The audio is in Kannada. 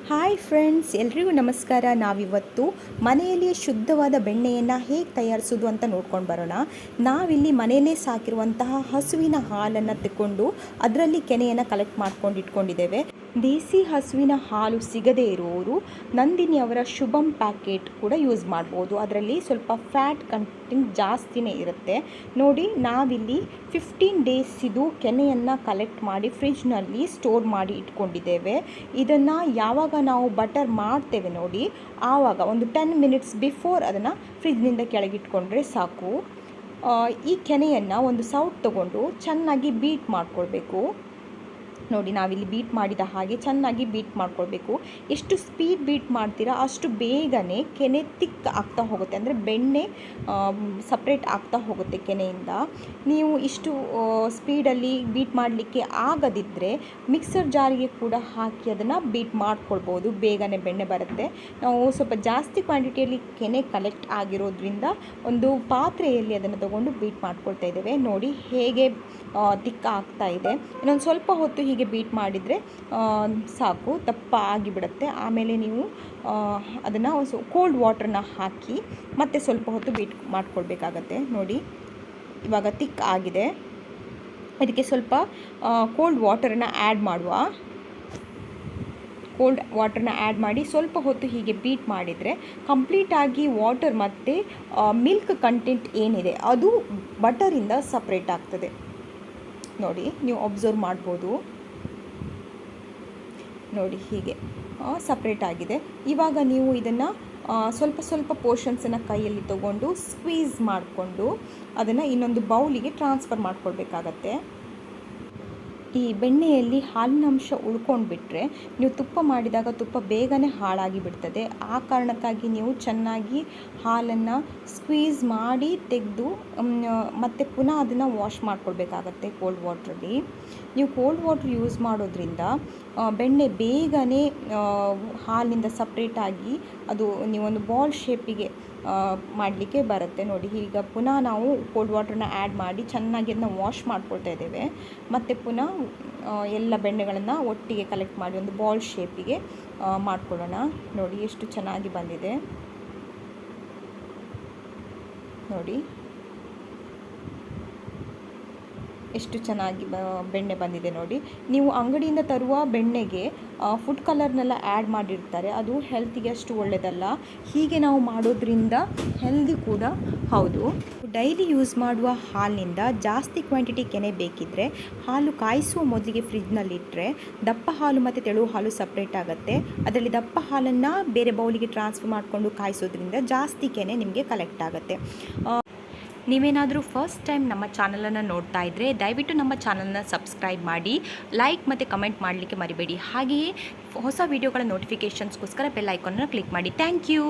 ಹಾಯ್ ಫ್ರೆಂಡ್ಸ್, ಎಲ್ರಿಗೂ ನಮಸ್ಕಾರ. ನಾವಿವತ್ತು ಮನೆಯಲ್ಲಿ ಶುದ್ಧವಾದ ಬೆಣ್ಣೆಯನ್ನು ಹೇಗೆ ತಯಾರಿಸೋದು ಅಂತ ನೋಡ್ಕೊಂಡು ಬರೋಣ. ನಾವಿಲ್ಲಿ ಮನೆಯಲ್ಲೇ ಸಾಕಿರುವಂತಹ ಹಸುವಿನ ಹಾಲನ್ನು ತಗೊಂಡು ಅದರಲ್ಲಿ ಕೆನೆಯನ್ನು ಕಲೆಕ್ಟ್ ಮಾಡ್ಕೊಂಡು ಇಟ್ಕೊಂಡಿದ್ದೇವೆ. ದೇಸಿ ಹಸುವಿನ ಹಾಲು ಸಿಗದೇ ಇರುವವರು ನಂದಿನಿ ಅವರ ಶುಭಂ ಪ್ಯಾಕೆಟ್ ಕೂಡ ಯೂಸ್ ಮಾಡ್ಬೋದು. ಅದರಲ್ಲಿ ಸ್ವಲ್ಪ ಫ್ಯಾಟ್ ಕಂಟೆಂಟ್ ಜಾಸ್ತಿನೇ ಇರುತ್ತೆ. ನೋಡಿ, ನಾವಿಲ್ಲಿ 15 ಡೇಸಿದು ಕೆನೆಯನ್ನು ಕಲೆಕ್ಟ್ ಮಾಡಿ ಫ್ರಿಜ್ನಲ್ಲಿ ಸ್ಟೋರ್ ಮಾಡಿ ಇಟ್ಕೊಂಡಿದ್ದೇವೆ. ಇದನ್ನು ಯಾವಾಗ ನಾವು ಬಟರ್ ಮಾಡ್ತೇವೆ ನೋಡಿ, ಆವಾಗ ಒಂದು 10 ಮಿನಿಟ್ಸ್ ಬಿಫೋರ್ ಅದನ್ನು ಫ್ರಿಜ್ನಿಂದ ಕೆಳಗಿಟ್ಕೊಂಡ್ರೆ ಸಾಕು. ಈ ಕೆನೆಯನ್ನು ಒಂದು ಸೌಟ್ ತಗೊಂಡು ಚೆನ್ನಾಗಿ ಬೀಟ್ ಮಾಡ್ಕೊಳ್ಬೇಕು. ನೋಡಿ, ನಾವಿಲ್ಲಿ ಬೀಟ್ ಮಾಡಿದ ಹಾಗೆ ಚೆನ್ನಾಗಿ ಬೀಟ್ ಮಾಡ್ಕೊಳ್ಬೇಕು. ಎಷ್ಟು ಸ್ಪೀಡ್ ಬೀಟ್ ಮಾಡ್ತೀರಾ ಅಷ್ಟು ಬೇಗನೆ ಕೆನೆ ತಿಕ್ ಆಗ್ತಾ ಹೋಗುತ್ತೆ, ಅಂದರೆ ಬೆಣ್ಣೆ ಸಪ್ರೇಟ್ ಆಗ್ತಾ ಹೋಗುತ್ತೆ ಕೆನೆಯಿಂದ. ನೀವು ಇಷ್ಟು ಸ್ಪೀಡಲ್ಲಿ ಬೀಟ್ ಮಾಡಲಿಕ್ಕೆ ಆಗದಿದ್ದರೆ ಮಿಕ್ಸರ್ ಜಾರಿಗೆ ಕೂಡ ಹಾಕಿ ಅದನ್ನು ಬೀಟ್ ಮಾಡ್ಕೊಳ್ಬೋದು, ಬೇಗನೆ ಬೆಣ್ಣೆ ಬರುತ್ತೆ. ನಾವು ಸ್ವಲ್ಪ ಜಾಸ್ತಿ ಕ್ವಾಂಟಿಟಿಯಲ್ಲಿ ಕೆನೆ ಕಲೆಕ್ಟ್ ಆಗಿರೋದ್ರಿಂದ ಒಂದು ಪಾತ್ರೆಯಲ್ಲಿ ಅದನ್ನು ತಗೊಂಡು ಬೀಟ್ ಮಾಡ್ಕೊಳ್ತಾ ಇದ್ದೇವೆ. ನೋಡಿ ಹೇಗೆ ತಿಕ್ಕ ಆಗ್ತಾ ಇದೆ. ಇನ್ನೊಂದು ಸ್ವಲ್ಪ ಹೊತ್ತು ಹೀಗೆ ಬೀಟ್ ಮಾಡಿದರೆ ಸಾಕು, ದಪ್ಪ ಆಗಿಬಿಡುತ್ತೆ. ಆಮೇಲೆ ನೀವು ಅದನ್ನು ಕೋಲ್ಡ್ ವಾಟ್ರನ್ನ ಹಾಕಿ ಮತ್ತೆ ಸ್ವಲ್ಪ ಹೊತ್ತು ಬೀಟ್ ಮಾಡ್ಕೊಳ್ಬೇಕಾಗತ್ತೆ. ನೋಡಿ, ಇವಾಗ ತಿಕ್ ಆಗಿದೆ. ಇದಕ್ಕೆ ಸ್ವಲ್ಪ ಕೋಲ್ಡ್ ವಾಟರನ್ನು ಆ್ಯಡ್ ಮಾಡುವ. ಕೋಲ್ಡ್ ವಾಟರ್ನ ಆ್ಯಡ್ ಮಾಡಿ ಸ್ವಲ್ಪ ಹೊತ್ತು ಹೀಗೆ ಬೀಟ್ ಮಾಡಿದರೆ ಕಂಪ್ಲೀಟಾಗಿ ವಾಟರ್ ಮತ್ತು ಮಿಲ್ಕ್ ಕಂಟೆಂಟ್ ಏನಿದೆ ಅದು ಬಟರಿಂದ ಸಪ್ರೇಟ್ ಆಗ್ತದೆ. ನೋಡಿ, ನೀವು ಅಬ್ಸರ್ವ್ ಮಾಡ್ಬೋದು. ನೋಡಿ, ಹೀಗೆ ಸಪ್ರೇಟ್ ಆಗಿದೆ. ಇವಾಗ ನೀವು ಇದನ್ನು ಸ್ವಲ್ಪ ಸ್ವಲ್ಪ ಪೋರ್ಷನ್ಸನ್ನು ಕೈಯಲ್ಲಿ ತಗೊಂಡು ಸ್ಕ್ವೀಸ್ ಮಾಡಿಕೊಂಡು ಅದನ್ನು ಇನ್ನೊಂದು ಬೌಲಿಗೆ ಟ್ರಾನ್ಸ್ಫರ್ ಮಾಡ್ಕೊಳ್ಬೇಕಾಗತ್ತೆ. ಈ ಬೆಣ್ಣೆಯಲ್ಲಿ ಹಾಲಿನ ಅಂಶ ಉಳ್ಕೊಂಡ್ಬಿಟ್ರೆ ನೀವು ತುಪ್ಪ ಮಾಡಿದಾಗ ತುಪ್ಪ ಬೇಗನೆ ಹಾಳಾಗಿ ಬಿಡ್ತದೆ. ಆ ಕಾರಣಕ್ಕಾಗಿ ನೀವು ಚೆನ್ನಾಗಿ ಹಾಲನ್ನು ಸ್ಕ್ವೀಸ್ ಮಾಡಿ ತೆಗೆದು ಮತ್ತು ಪುನಃ ಅದನ್ನು ವಾಶ್ ಮಾಡ್ಕೊಳ್ಬೇಕಾಗತ್ತೆ ಕೋಲ್ಡ್ ವಾಟ್ರಲ್ಲಿ. ನೀವು ಕೋಲ್ಡ್ ವಾಟ್ರ್ ಯೂಸ್ ಮಾಡೋದ್ರಿಂದ ಬೆಣ್ಣೆ ಬೇಗನೆ ಹಾಲಿನಿಂದ ಸಪ್ರೇಟಾಗಿ ಅದು ನೀವೊಂದು ಬಾಲ್ ಶೇಪಿಗೆ ಮಾಡಲಿಕ್ಕೆ ಬರುತ್ತೆ. ನೋಡಿ, ಈಗ ಪುನಃ ನಾವು ಕೋಲ್ಡ್ ವಾಟ್ರನ್ನ ಆ್ಯಡ್ ಮಾಡಿ ಚೆನ್ನಾಗಿ ಅದನ್ನ ವಾಶ್ ಮಾಡ್ಕೊಳ್ತಾ ಇದ್ದೇವೆ. ಮತ್ತು ಪುನಃ ಎಲ್ಲ ಬೆಣ್ಣೆಗಳನ್ನು ಒಟ್ಟಿಗೆ ಕಲೆಕ್ಟ್ ಮಾಡಿ ಒಂದು ಬಾಲ್ ಶೇಪಿಗೆ ಮಾಡ್ಕೊಳ್ಳೋಣ. ನೋಡಿ, ಎಷ್ಟು ಚೆನ್ನಾಗಿ ಬಂದಿದೆ. ನೋಡಿ ಎಷ್ಟು ಚೆನ್ನಾಗಿ ಬೆಣ್ಣೆ ಬಂದಿದೆ. ನೋಡಿ, ನೀವು ಅಂಗಡಿಯಿಂದ ತರುವ ಬೆಣ್ಣೆಗೆ ಫುಡ್ ಕಲರ್ನೆಲ್ಲ ಆ್ಯಡ್ ಮಾಡಿರ್ತಾರೆ, ಅದು ಹೆಲ್ತಿಗೆ ಅಷ್ಟು ಒಳ್ಳೆಯದಲ್ಲ. ಹೀಗೆ ನಾವು ಮಾಡೋದ್ರಿಂದ ಹೆಲ್ದಿ ಕೂಡ ಹೌದು. ಡೈಲಿ ಯೂಸ್ ಮಾಡುವ ಹಾಲಿನಿಂದ ಜಾಸ್ತಿ ಕ್ವಾಂಟಿಟಿ ಕೆನೆ ಬೇಕಿದ್ದರೆ ಹಾಲು ಕಾಯಿಸುವ ಮೊದಲಿಗೆ ಫ್ರಿಜ್ನಲ್ಲಿಟ್ಟರೆ ದಪ್ಪ ಹಾಲು ಮತ್ತು ತೆಳು ಹಾಲು ಸಪ್ರೇಟ್ ಆಗುತ್ತೆ. ಅದರಲ್ಲಿ ದಪ್ಪ ಹಾಲನ್ನು ಬೇರೆ ಬೌಲಿಗೆ ಟ್ರಾನ್ಸ್ಫರ್ ಮಾಡಿಕೊಂಡು ಕಾಯಿಸೋದ್ರಿಂದ ಜಾಸ್ತಿ ಕೆನೆ ನಿಮಗೆ ಕಲೆಕ್ಟ್ ಆಗುತ್ತೆ. ನೀವೇನಾದರೂ ಫಸ್ಟ್ ಟೈಮ್ ನಮ್ಮ ಚಾನಲನ್ನು ನೋಡ್ತಾ ಇದ್ದರೆ ದಯವಿಟ್ಟು ನಮ್ಮ ಚಾನಲನ್ನು ಸಬ್ಸ್ಕ್ರೈಬ್ ಮಾಡಿ, ಲೈಕ್ ಮತ್ತು ಕಮೆಂಟ್ ಮಾಡಲಿಕ್ಕೆ ಮರಿಬೇಡಿ. ಹಾಗೆಯೇ ಹೊಸ ವೀಡಿಯೋಗಳ ನೋಟಿಫಿಕೇಷನ್ಸ್ಗೋಸ್ಕರ ಬೆಲ್ ಐಕಾನನ್ನು ಕ್ಲಿಕ್ ಮಾಡಿ. Thank you.